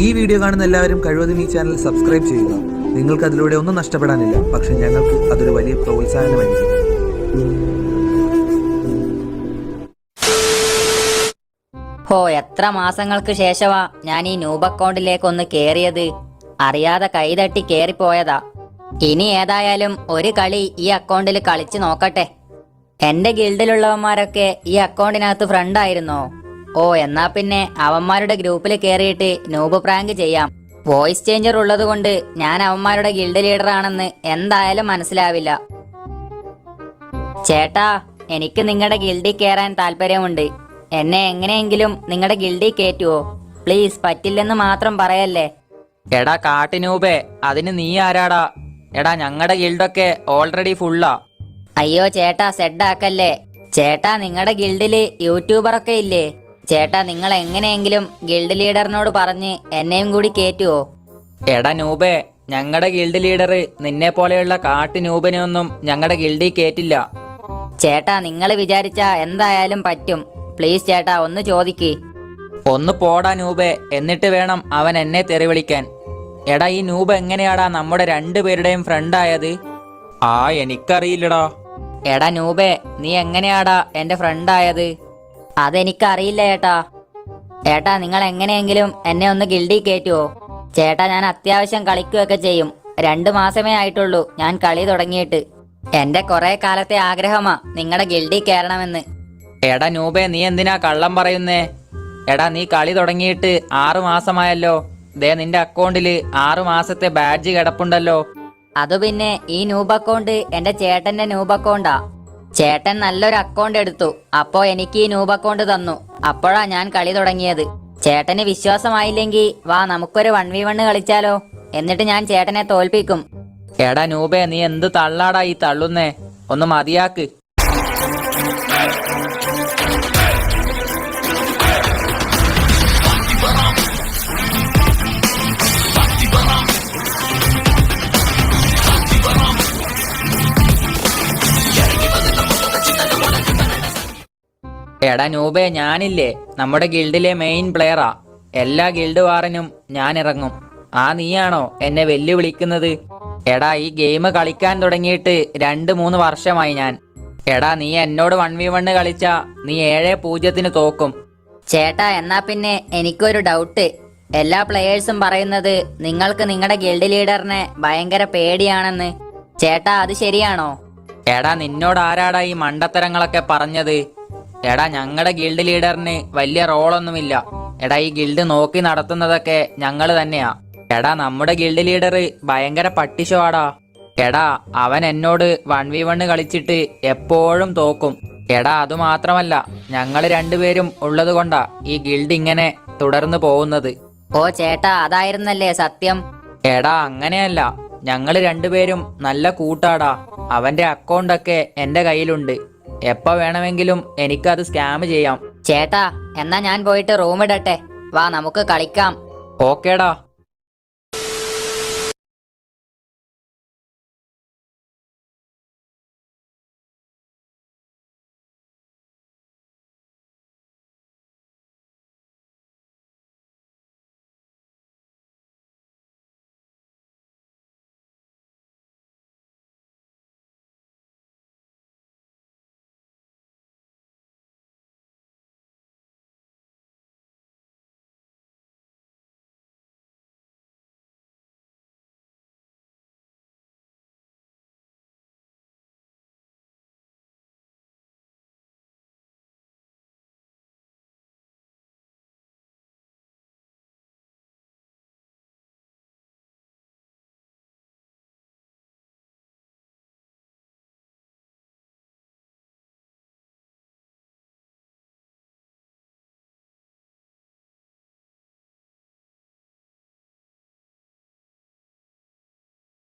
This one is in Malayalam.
ഈ വീഡിയോ കാണുന്ന എല്ലാവരും കഴിവതും ഈ ചാനൽ സബ്സ്ക്രൈബ് ചെയ്യുക. നിങ്ങൾക്ക് അതിലൂടെ ഒന്നും നഷ്ടപ്പെടാനില്ല, പക്ഷെ ഞങ്ങൾക്ക് അതൊരു വലിയ പ്രോത്സാഹനമായിരിക്കും. എത്ര മാസങ്ങൾക്ക് ശേഷമാ ഞാൻ ഈ നൂബ് അക്കൗണ്ടിലേക്ക് ഒന്ന് കേറിയത്. അറിയാതെ കൈതട്ടി കേറിപ്പോയതാ. ഇനി ഏതായാലും ഒരു കളി ഈ അക്കൗണ്ടിൽ കളിച്ചു നോക്കട്ടെ. എന്റെ ഗിൽഡിലുള്ളവന്മാരൊക്കെ ഈ അക്കൗണ്ടിനകത്ത് ഫ്രണ്ട് ആയിരുന്നോ? എന്നാ പിന്നെ അവന്മാരുടെ ഗ്രൂപ്പിൽ കേറിയിട്ട് നൂബ് പ്രാങ്ക് ചെയ്യാം. വോയിസ് ചേഞ്ചർ ഉള്ളത് കൊണ്ട് ഞാൻ അവന്മാരുടെ ഗിൽഡ് ലീഡർ ആണെന്ന് എന്തായാലും മനസ്സിലാവില്ല. ചേട്ടാ, എനിക്ക് നിങ്ങളുടെ ഗിൽഡിൽ കയറാൻ താല്പര്യമുണ്ട്. എന്നെ എങ്ങനെയെങ്കിലും നിങ്ങളുടെ ഗിൽഡിൽ കയറ്റുവോ? പ്ലീസ്, പറ്റില്ലെന്ന് മാത്രം പറയല്ലേ. എടാ കാട്ടിനൂബേ, അതിന് നീ ആരാടാ? എടാ ഞങ്ങളുടെ ഗിൽഡൊക്കെ ഓൾറെഡി ഫുള്ളാ. അയ്യോ ചേട്ടാ, സെഡാക്കല്ലേ. ചേട്ടാ, നിങ്ങളുടെ ഗിൽഡില് യൂട്യൂബറൊക്കെ ഇല്ലേ? ചേട്ടാ, നിങ്ങൾ എങ്ങനെയെങ്കിലും ഗിൽഡ് ലീഡറിനോട് പറഞ്ഞ് എന്നെയും കൂടി കേറ്റുവോ? എടാ നൂബേ, ഞങ്ങളുടെ ഗിൽഡ് ലീഡർ നിന്നെ പോലെയുള്ള കാട്ടിനൂബനെ ഒന്നും ഞങ്ങളുടെ ഗിൽഡിൽ കേറ്റില്ല. ചേട്ടാ, നിങ്ങൾ വിചാരിച്ചാ എന്തായാലും പറ്റും. പ്ലീസ് ചേട്ടാ, ഒന്ന് ചോദിക്ക്. ഒന്ന് പോടാ നൂബേ, എന്നിട്ട് വേണം അവൻ എന്നെ തെറി വിളിക്കാൻ. എടാ ഈ നൂബ് എങ്ങനെയാടാ നമ്മുടെ രണ്ടുപേരുടെയും ഫ്രണ്ടായത്? എനിക്കറിയില്ലടാ. എടാ നൂബേ, നീ എങ്ങനെയാടാ എന്റെ ഫ്രണ്ടായത്? അതെനിക്കറിയില്ല ചേട്ടാ. ചേട്ടാ, നിങ്ങൾ എങ്ങനെയെങ്കിലും എന്നെ ഒന്ന് ഗിൽഡിൽ കയറ്റുവോ? ചേട്ടാ, ഞാൻ അത്യാവശ്യം കളിക്കുകയൊക്കെ ചെയ്യും. 2 മാസമേ ആയിട്ടുള്ളൂ ഞാൻ കളി തുടങ്ങിയിട്ട്. എന്റെ കുറെ കാലത്തെ ആഗ്രഹമാ നിങ്ങളുടെ ഗിൽഡിൽ കയറണമെന്ന്. എടാ നൂബേ, നീ എന്തിനാ കള്ളം പറയുന്നേ? എടാ നീ കളി തുടങ്ങിയിട്ട് 6 മാസമായല്ലോ. ദേ നിന്റെ അക്കൗണ്ടില് 6 മാസത്തെ ബാഡ്ജ് കിടപ്പുണ്ടല്ലോ. അത് പിന്നെ ഈ നൂബ് അക്കൗണ്ട് എന്റെ ചേട്ടന്റെ നൂബ് അക്കൗണ്ടാ. ചേട്ടൻ നല്ലൊരു അക്കൗണ്ട് എടുത്തു, അപ്പോ എനിക്ക് ഈ നൂബ് അക്കൗണ്ട് തന്നു. അപ്പോഴാ ഞാൻ കളി തുടങ്ങിയത്. ചേട്ടന് വിശ്വാസമായില്ലെങ്കിൽ വാ, നമുക്കൊരു 1v1 കളിച്ചാലോ? എന്നിട്ട് ഞാൻ ചേട്ടനെ തോൽപ്പിക്കും. എടാ നൂബേ, നീ എന്ത് തള്ളാടാ ഈ തള്ളുന്നേ? ഒന്ന് മതിയാക്ക്. എടാ നൂബേ, ഞാനില്ലേ നമ്മുടെ ഗിൽഡിലെ മെയിൻ പ്ലെയറാ. എല്ലാ ഗിൽഡ് വാറിനും ഞാൻ ഇറങ്ങും. നീയാണോ എന്നെ വെല്ലുവിളിക്കുന്നത്? എടാ ഈ ഗെയിം കളിക്കാൻ തുടങ്ങിയിട്ട് 2-3 വർഷമായി ഞാൻ. എടാ നീ എന്നോട് 1v1 കളിച്ചാ നീ 7-0 തോക്കും. ചേട്ടാ, എന്നാ പിന്നെ എനിക്കൊരു ഡൗട്ട്. എല്ലാ പ്ലെയേഴ്സും പറയുന്നത് നിങ്ങൾക്ക് നിങ്ങളുടെ ഗിൽഡ് ലീഡറിനെ ഭയങ്കര പേടിയാണെന്ന്. ചേട്ടാ, അത് ശരിയാണോ? എടാ നിന്നോട് ആരാടാ ഈ മണ്ടത്തരങ്ങളൊക്കെ പറഞ്ഞത്? എടാ ഞങ്ങളുടെ ഗിൽഡ് ലീഡറിന് വലിയ റോളൊന്നുമില്ല. എടാ ഈ ഗിൽഡ് നോക്കി നടത്തുന്നതൊക്കെ ഞങ്ങള് തന്നെയാ. എടാ നമ്മുടെ ഗിൽഡ് ലീഡർ ഭയങ്കര പട്ടിഷോ ആടാ. എടാ അവൻ എന്നോട് 1v1 കളിച്ചിട്ട് എപ്പോഴും തോക്കും. എടാ അതുമാത്രമല്ല, ഞങ്ങള് 2 പേരും ഉള്ളത് കൊണ്ടാ ഈ ഗിൽഡ് ഇങ്ങനെ തുടർന്ന് പോകുന്നത്. ചേട്ടാ, അതായിരുന്നല്ലേ സത്യം? എടാ അങ്ങനെയല്ല, ഞങ്ങള് 2 പേരും നല്ല കൂട്ടാടാ. അവന്റെ അക്കൗണ്ടൊക്കെ എന്റെ കയ്യിലുണ്ട്. എപ്പോ വേണമെങ്കിലും എനിക്കത് സ്കാം ചെയ്യാം. ചേട്ടാ, എന്നാ ഞാൻ പോയിട്ട് റൂം ഇടട്ടെ. വാ, നമുക്ക് കളിക്കാം. ഓക്കേടാ.